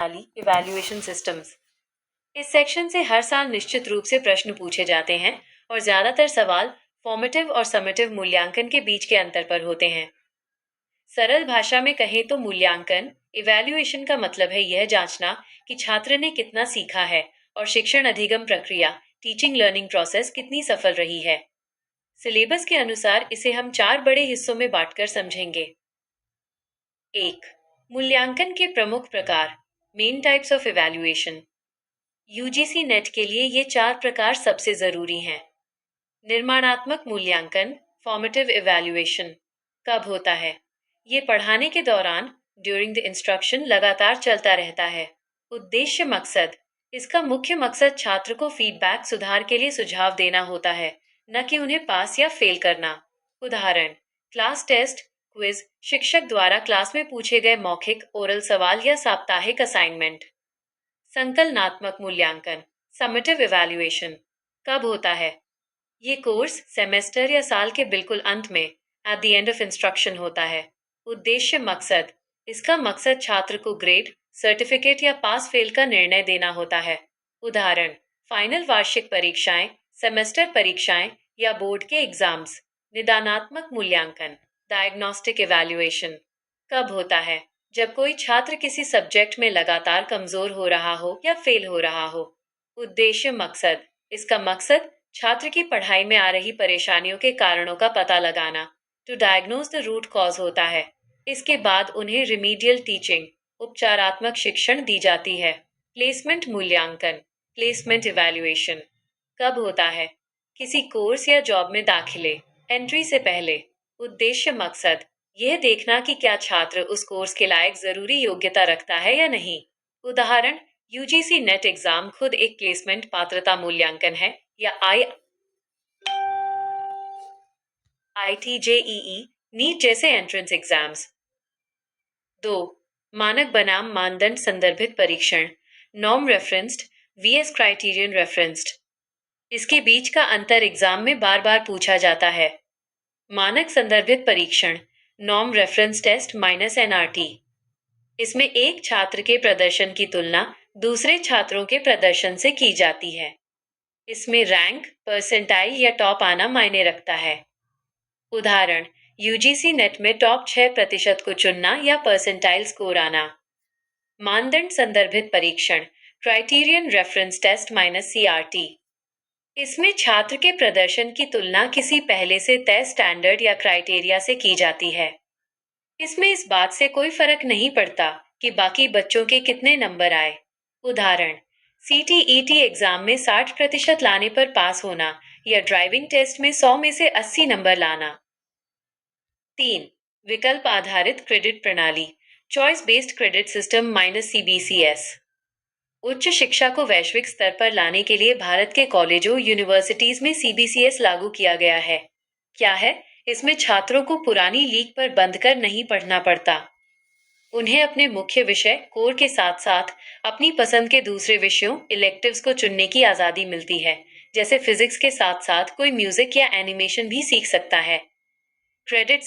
प्रणाली evaluation systems. इस section से हर साल निश्चित रूप से प्रश्न पूछे जाते हैं और ज्यादातर सवाल फॉर्मेटिव और समेटिव मूल्यांकन के बीच के अंतर पर होते हैं। सरल भाषा में कहें तो मूल्यांकन इवैल्यूएशन का मतलब है यह जांचना कि छात्र ने कितना सीखा है और शिक्षण अधिगम प्रक्रिया टीचिंग लर्निंग प्रोसेस कितनी सफल रही है। सिलेबस के अनुसार इसे हम 4 बड़े हिस्सों में बांटकर समझेंगे। 1. मूल्यांकन के प्रमुख प्रकार, main types of evaluation. UGC net के लिए ये 4 प्रकार सबसे जरूरी हैं। निर्माणात्मक मूल्यांकन फॉर्मेटिव इवैल्यूएशन कब होता है? ये पढ़ाने के दौरान ड्यूरिंग द इंस्ट्रक्शन लगातार चलता रहता है। उद्देश्य मकसद, इसका मुख्य मकसद छात्र को फीडबैक सुधार के लिए सुझाव देना होता है, न कि उन्हें पास या फेल करना। उदाहरण, क्लास टेस्ट, क्विज, शिक्षक द्वारा क्लास में पूछे गए मौखिक ओरल सवाल या साप्ताहिक असाइनमेंट। संकलनात्मक मूल्यांकन समेटिव इवैल्यूएशन कब होता है? ये कोर्स सेमेस्टर या साल के बिल्कुल अंत में at the end of instruction होता है। उद्देश्य मकसद, इसका मकसद छात्र को ग्रेड सर्टिफिकेट या पास फेल का निर्णय देना होता है। उदाहरण, फाइनल वार्षिक परीक्षाएं, सेमेस्टर परीक्षाएं या बोर्ड के एग्जाम्स। निदानात्मक मूल्यांकन डायग्नोस्टिक इवैल्यूएशन कब होता है? जब कोई छात्र किसी सब्जेक्ट में लगातार कमजोर हो रहा हो या फेल हो रहा हो। उद्देश्य मकसद, इसका मकसद छात्र की पढ़ाई में आ रही परेशानियों के कारणों का पता लगाना to diagnose the root cause होता है। इसके बाद उन्हें रिमीडियल टीचिंग उपचारात्मक शिक्षण दी जाती है। प्लेसमेंट मूल्यांकन प्लेसमेंट इवैल्यूएशन कब होता है? किसी कोर्स या जॉब में दाखिले एंट्री से पहले। उद्देश्य मकसद, यह देखना कि क्या छात्र उस कोर्स के लायक जरूरी योग्यता रखता है या नहीं। उदाहरण, यूजीसी नेट एग्जाम खुद एक प्लेसमेंट पात्रता मूल्यांकन है या IIT-JEE नीट जैसे एंट्रेंस एग्जाम्स। 2. मानक बनाम मानदंड संदर्भित परीक्षण norm referenced VS criterion referenced. इसके बीच का अंतर एग्जाम में बार बार पूछा जाता है। मानक संदर्भित परीक्षण नॉर्म रेफरेंस टेस्ट -NRT। इसमें एक छात्र के प्रदर्शन की तुलना दूसरे छात्रों के प्रदर्शन से की जाती है। इसमें रैंक परसेंटाइल या टॉप आना मायने रखता है। उदाहरण, यूजीसी नेट में टॉप 6% को चुनना या परसेंटाइल स्कोर आना। मानदंड संदर्भित परीक्षण क्राइटेरियन रेफरेंस टेस्ट -CRT। इसमें छात्र के प्रदर्शन की तुलना किसी पहले से तय स्टैंडर्ड या क्राइटेरिया से की जाती है। इसमें इस बात से कोई फर्क नहीं पड़ता कि बाकी बच्चों के कितने नंबर आए। उदाहरण, CTET एग्जाम में 60% लाने पर पास होना या ड्राइविंग टेस्ट में 100 में से 80 नंबर लाना। 3. विकल्प आधारित क्रेडिट प्रणाली choice based credit system -CBCS। उच्च शिक्षा को वैश्विक स्तर पर लाने के लिए भारत के कॉलेजों यूनिवर्सिटीज में CBCS लागू किया गया है। क्या है? इसमें छात्रों को पुरानी लीक पर बंद कर नहीं पढ़ना पड़ता। उन्हें अपने मुख्य विषय कोर के साथ साथ अपनी पसंद के दूसरे विषयों इलेक्टिव्स को चुनने की आज़ादी मिलती है। जैसे फिजिक्स के साथ साथ कोई म्यूजिक या एनिमेशन भी सीख सकता है। क्रेडिट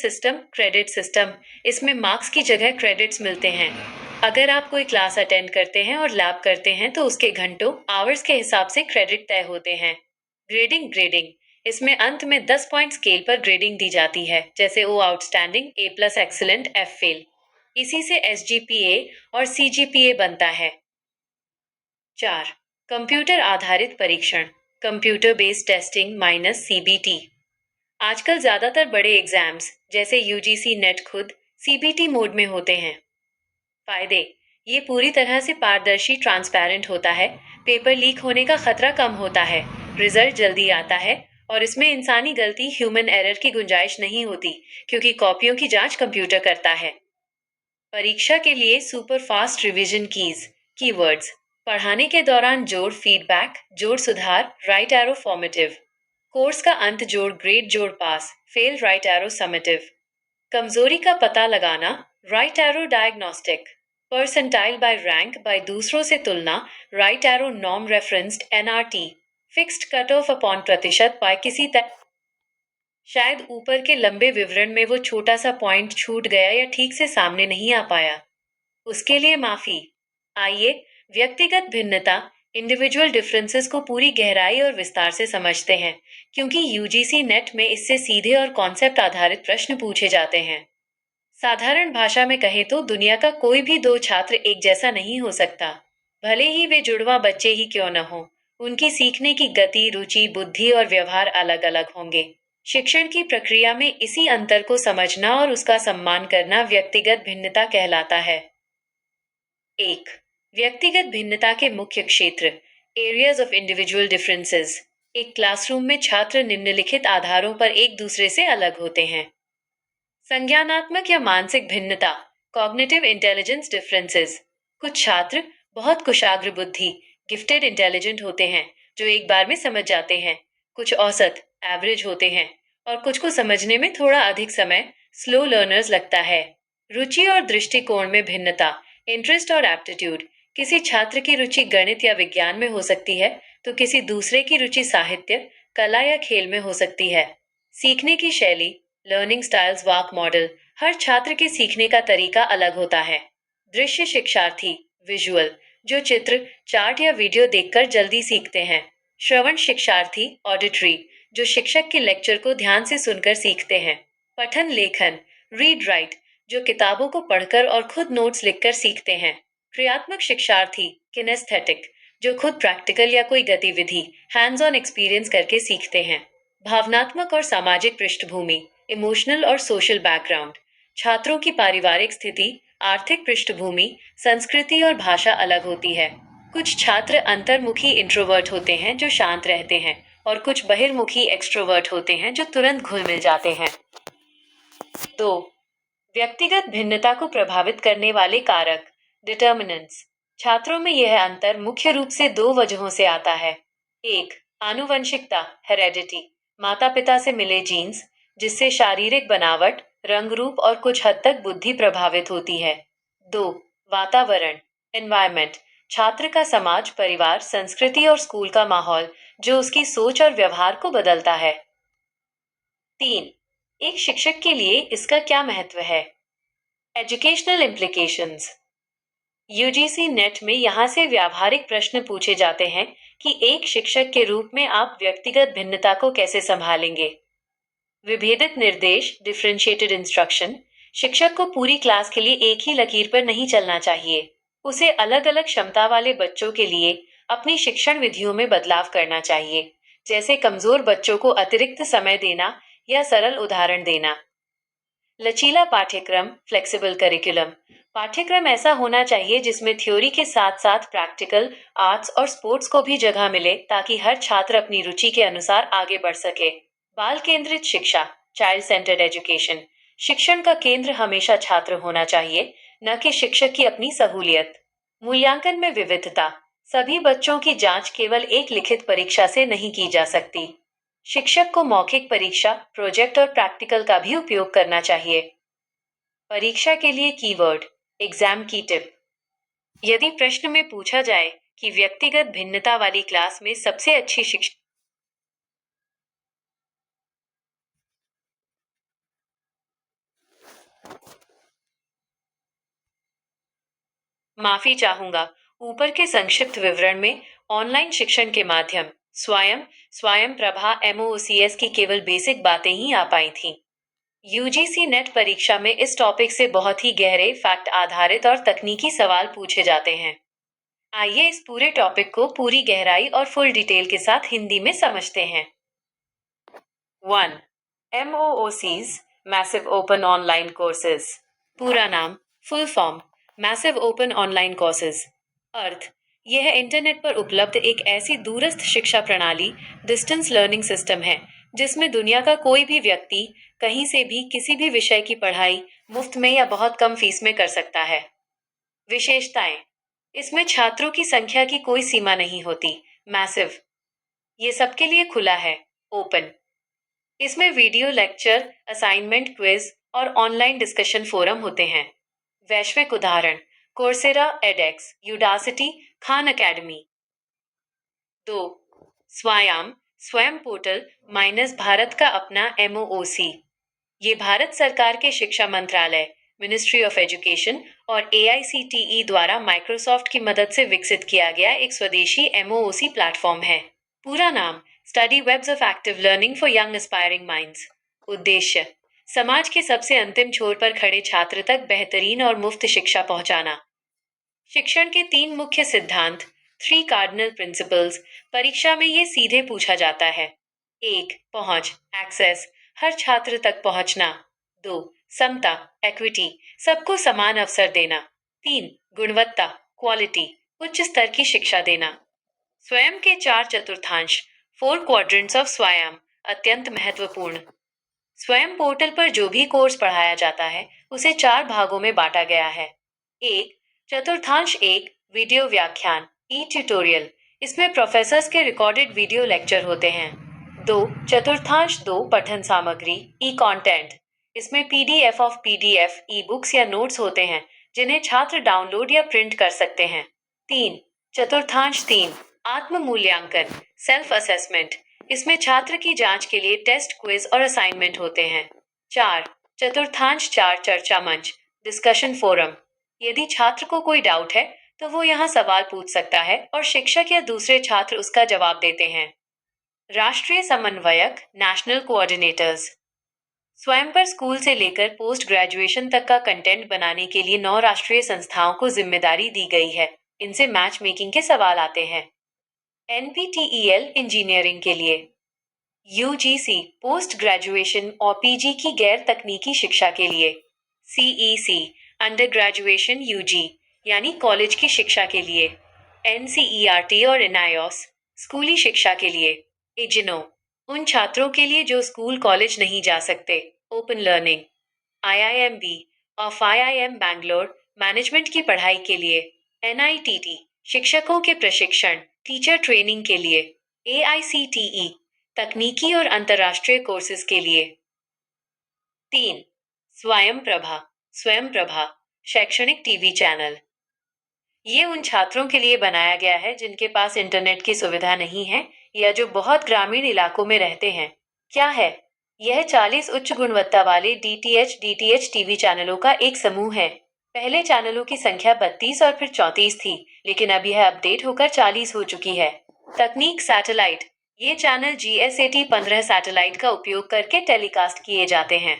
सिस्टम, इसमें मार्क्स की जगह क्रेडिट्स मिलते हैं। अगर आप कोई क्लास अटेंड करते हैं और लैब करते हैं तो उसके घंटों आवर्स के हिसाब से क्रेडिट तय होते हैं। ग्रेडिंग, इसमें अंत में 10 पॉइंट स्केल पर ग्रेडिंग दी जाती है, जैसे O outstanding, A+ excellent, F fail. इसी से SGPA और CGPA बनता है। 4. कंप्यूटर आधारित परीक्षण कंप्यूटर बेस्ड टेस्टिंग -CBT। आजकल ज्यादातर बड़े एग्जाम्स जैसे यूजीसी नेट खुद CBT मोड में होते हैं। फायदे, ये पूरी तरह से पारदर्शी ट्रांसपेरेंट होता है, पेपर लीक होने का खतरा कम होता है, रिजल्ट जल्दी आता है और इसमें इंसानी गलती ह्यूमन एरर की गुंजाइश नहीं होती क्योंकि कॉपियों की जांच कंप्यूटर करता है। परीक्षा के लिए सुपर फास्ट रिवीजन कीवर्ड्स पढ़ाने के दौरान जोड़ फीडबैक, जोड़ सुधार, राइट एरो फॉर्मेटिव। कोर्स का अंत जोड़ ग्रेड, जोड़ pass, fail, right arrow summative. कमजोरी का पता लगाना, right arrow diagnostic. Percentile by rank, by दूसरों से तुलना, right arrow norm referenced NRT। Fixed cut off upon प्रतिशत पाए किसी तक। शायद ऊपर के लंबे विवरण में वो छोटा सा पॉइंट छूट गया या ठीक से सामने नहीं आ पाया, उसके लिए माफी। आइए व्यक्तिगत भिन्नता इंडिविजुअल डिफरेंसेस को पूरी गहराई और विस्तार से समझते हैं, क्योंकि यूजीसी नेट में इससे सीधे और कॉन्सेप्ट आधारित प्रश्न पूछे जाते हैं। साधारण भाषा में कहें तो दुनिया का कोई भी दो छात्र एक जैसा नहीं हो सकता, भले ही वे जुड़वा बच्चे ही क्यों न हो। उनकी सीखने की गति, रुचि, बुद्धि और व्यवहार अलग अलग होंगे। शिक्षण की प्रक्रिया में इसी अंतर को समझना और उसका सम्मान करना व्यक्तिगत भिन्नता कहलाता है। एक, व्यक्तिगत भिन्नता के मुख्य क्षेत्र, एरियाज ऑफ इंडिविजुअल डिफरेंसेस। एक क्लासरूम में छात्र निम्नलिखित आधारों पर एक दूसरे से अलग होते हैं। संज्ञानात्मक या मानसिक भिन्नता, कॉग्निटिव इंटेलिजेंस डिफरेंसेस। कुछ छात्र बहुत कुशाग्र बुद्धि, गिफ्टेड इंटेलिजेंट होते हैं, जो एक बार में समझ जाते हैं। कुछ औसत, एवरेज होते हैं, और कुछ को समझने में थोड़ा अधिक समय, स्लो लर्नर्स लगता है। रुचि और दृष्टिकोण में भिन्नता, इंटरेस्ट और एप्टीट्यूड। किसी छात्र की रुचि गणित या विज्ञान में हो सकती है, तो किसी दूसरे की रुचि साहित्य, कला या खेल में हो सकती है। सीखने की शैली, लर्निंग स्टाइल्स वाक मॉडल। हर छात्र के सीखने का तरीका अलग होता है। दृश्य शिक्षार्थी, विजुअल, जो चित्र, चार्ट या वीडियो देखकर जल्दी सीखते हैं। श्रवण शिक्षार्थी, ऑडिटरी, जो शिक्षक के लेक्चर को ध्यान से सुनकर सीखते हैं। पठन लेखन, रीड राइट, जो किताबों को पढ़कर और खुद नोट्स लिखकर सीखते हैं। क्रियात्मक शिक्षार्थी, किनेस्थेटिक, जो खुद प्रैक्टिकल या कोई गतिविधि, हैंड्स ऑन एक्सपीरियंस करके सीखते हैं। भावनात्मक और सामाजिक पृष्ठभूमि, इमोशनल और सोशल बैकग्राउंड। छात्रों की पारिवारिक स्थिति, आर्थिक पृष्ठभूमि, संस्कृति और भाषा अलग होती है। कुछ छात्र अंतर्मुखी इंट्रोवर्ट होते हैं जो शांत रहते हैं, और कुछ बहिर्मुखी एक्सट्रोवर्ट होते हैं जो तुरंत घुल मिल जाते हैं। दो, व्यक्तिगत भिन्नता को प्रभावित करने वाले कारक, डिटर्मिनेंट्स। छात्रों में यह अंतर मुख्य रूप से दो वजहों से आता है। एक, आनुवंशिकता, हेरेडिटी, माता पिता से मिले जीन्स, जिससे शारीरिक बनावट, रंग रूप और कुछ हद तक बुद्धि प्रभावित होती है। दो, वातावरण, एनवायरमेंट, छात्र का समाज, परिवार, संस्कृति और स्कूल का माहौल, जो उसकी सोच और व्यवहार को बदलता है। तीन, एक शिक्षक के लिए इसका क्या महत्व है। Educational implications. यूजीसी नेट में यहाँ से व्यावहारिक प्रश्न पूछे जाते हैं कि एक शिक्षक के रूप में आप व्यक्तिगत भिन्नता को कैसे संभालेंगे। विभेदित निर्देश, डिफरेंशिएटेड इंस्ट्रक्शन। शिक्षक को पूरी क्लास के लिए एक ही लकीर पर नहीं चलना चाहिए। उसे अलग अलग क्षमता वाले बच्चों के लिए अपनी शिक्षण विधियों में बदलाव करना चाहिए, जैसे कमजोर बच्चों को अतिरिक्त समय देना या सरल उदाहरण देना। लचीला पाठ्यक्रम, फ्लेक्सिबल करिकुलम। पाठ्यक्रम ऐसा होना चाहिए जिसमें थ्योरी के साथ साथ प्रैक्टिकल, आर्ट्स और स्पोर्ट्स को भी जगह मिले, ताकि हर छात्र अपनी रुचि के अनुसार आगे बढ़ सके। बाल केंद्रित शिक्षा, चाइल्ड सेंटर्ड एजुकेशन। शिक्षण का केंद्र हमेशा छात्र होना चाहिए, न कि शिक्षक की अपनी सहूलियत। मूल्यांकन में विविधता। सभी बच्चों की जांच केवल एक लिखित परीक्षा से नहीं की जा सकती। शिक्षक को मौखिक परीक्षा, प्रोजेक्ट और प्रैक्टिकल का भी उपयोग करना चाहिए। परीक्षा के लिए कीवर्ड, एग्जाम की टिप। यदि प्रश्न में पूछा जाए कि व्यक्तिगत भिन्नता वाली क्लास में सबसे अच्छी शिक्षा, माफी चाहूंगा, ऊपर के संक्षिप्त विवरण में ऑनलाइन शिक्षण के माध्यम, स्वयं प्रभा एमओसीएस की केवल बेसिक बातें ही आ पाई थीं। यूजीसी नेट परीक्षा में इस टॉपिक से बहुत ही गहरे, फैक्ट आधारित और तकनीकी सवाल पूछे जाते हैं। आइए इस पूरे टॉपिक को पूरी गहराई और फुल डिटेल के साथ हिंदी में समझते हैं। 1. MOOCs, massive open online courses. पूरा नाम, full form, massive open online courses. अर्थ, यह इंटरनेट पर उपलब्ध एक ऐसी दूरस्थ शिक्षा प्रणाली, डिस्टेंस लर्निंग सिस्टम है, जिसमें दुनिया का कोई भी व्यक्ति कहीं से भी किसी भी विषय की पढ़ाई मुफ्त में या बहुत कम फीस में कर सकता है। विशेषताएं, इसमें छात्रों की संख्या की कोई सीमा नहीं होती। मैसिव, ये सबके लिए खुला है। ओपन, इसमें वीडियो लेक्चर, असाइनमेंट, क्विज और ऑनलाइन डिस्कशन फोरम होते हैं। वैश्विक उदाहरण, कोर्सेरा, एडेक्स, यूडासिटी, खान अकेडमी। 2. स्वयं पोर्टल माइनस भारत का अपना एमओओसी। ये भारत सरकार के शिक्षा मंत्रालय, मिनिस्ट्री ऑफ एजुकेशन और AICTE द्वारा माइक्रोसॉफ्ट की मदद से विकसित किया गया एक स्वदेशी MOOC प्लेटफॉर्म है। पूरा नाम study webs of active learning for young aspiring minds. उद्देश्य समाज के सबसे अंतिम छोर पर खड़े छात्र तक बेहतरीन और मुफ्त शिक्षा पहुंचाना। शिक्षण के 3 मुख्य सिद्धांत, 3 कार्डिनल प्रिंसिपल्स, परीक्षा में ये सीधे पूछा जाता है। 1. पहुंच, एक्सेस, हर छात्र तक पहुंचना। 2. समता, इक्विटी, सबको समान अवसर देना। 3. गुणवत्ता, क्वालिटी, उच्च स्तर की शिक्षा देना। स्वयं के 4 चतुर्थांश, 4 क्वाड्रेंट्स ऑफ स्वयं, अत्यंत महत्वपूर्ण। स्वयं पोर्टल पर जो भी कोर्स पढ़ाया जाता है उसे 4 भागों में बांटा गया है। 1. चतुर्थांश 1, वीडियो व्याख्यान, ई ट्यूटोरियल, इसमें प्रोफेसर्स के रिकॉर्डेड वीडियो लेक्चर होते हैं। 2. चतुर्थांश 2, पठन सामग्री, ई कंटेंट, इसमें PDF of PDF, e books या नोट्स होते हैं जिन्हें छात्र डाउनलोड या प्रिंट कर सकते हैं। 3. चतुर्थांश 3, आत्म मूल्यांकन, सेल्फ असेसमेंट, इसमें छात्र की जांच के लिए टेस्ट, क्विज और असाइनमेंट होते हैं। 4. चतुर्थांश 4, चर्चा मंच, डिस्कशन फोरम, यदि छात्र को कोई डाउट है तो वो यहाँ सवाल पूछ सकता है और शिक्षक या दूसरे छात्र उसका जवाब देते हैं। राष्ट्रीय समन्वयक, नेशनल कोऑर्डिनेटर्स, स्वयं पर स्कूल से लेकर पोस्ट ग्रेजुएशन तक का कंटेंट बनाने के लिए 9 राष्ट्रीय संस्थाओं को जिम्मेदारी दी गई है। इनसे मैच मेकिंग के सवाल आते हैं। NPTEL इंजीनियरिंग के लिए, UGC पोस्ट ग्रेजुएशन और PG की गैर तकनीकी शिक्षा के लिए, CEC अंडर ग्रेजुएशन UG यानी कॉलेज की शिक्षा के लिए, NCERT और NIOS स्कूली शिक्षा के लिए, IGNOU उन छात्रों के लिए जो स्कूल कॉलेज नहीं जा सकते, open learning, IIMB of IIM Bangalore management की पढ़ाई के लिए, NITT शिक्षकों के प्रशिक्षण, टीचर ट्रेनिंग के लिए, AICTE तकनीकी और अंतर्राष्ट्रीय कोर्सेज के लिए। 3. स्वयं प्रभा शैक्षणिक टीवी चैनल, ये उन छात्रों के लिए बनाया गया है जिनके पास इंटरनेट की सुविधा नहीं है या जो बहुत ग्रामीण इलाकों में रहते हैं। क्या है? यह 40 उच्च गुणवत्ता वाले DTH टीवी चैनलों का एक समूह है। पहले चैनलों की संख्या 32 और फिर 34 थी, लेकिन अब यह अपडेट होकर 40 हो चुकी है। तकनीक सैटेलाइट, ये चैनल GSAT-15 सैटेलाइट का उपयोग करके टेलीकास्ट किए जाते हैं।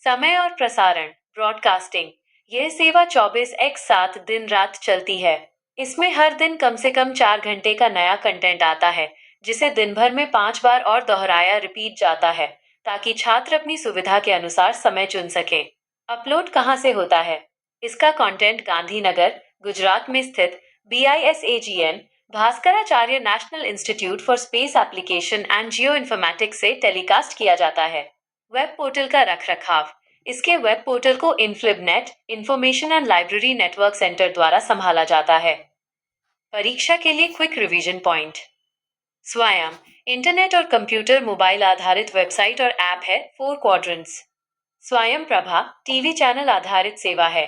समय और प्रसारण, ब्रॉडकास्टिंग, यह सेवा 24x7 दिन रात चलती है। इसमें हर दिन कम से कम 4 घंटे का नया कंटेंट आता है, जिसे दिन भर में 5 बार और दोहराया रिपीट जाता है, ताकि छात्र अपनी सुविधा के अनुसार समय चुन सकें। अपलोड कहाँ से होता है? इसका कंटेंट गांधीनगर, गुजरात में स्थित BISAGN Bhaskaracharya national institute for space application and geo informatics से टेलीकास्ट किया जाता है। वेब पोर्टल का रखरखाव, इसके वेब पोर्टल को INFLIBNET information and library network centre द्वारा संभाला जाता है। परीक्षा के लिए क्विक रिवीजन पॉइंट। स्वयं इंटरनेट और कंप्यूटर मोबाइल आधारित वेबसाइट और ऐप है 4 क्वाड्रेंट्स। स्वयं प्रभा टीवी चैनल आधारित सेवा है।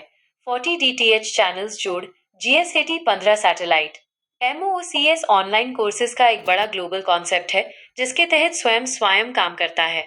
40 DTH चैनल्स जोड़ GSAT-15 satellite. MOOCs online courses का एक बड़ा ग्लोबल कॉन्सेप्ट है जिसके तहत स्वयं काम करता है।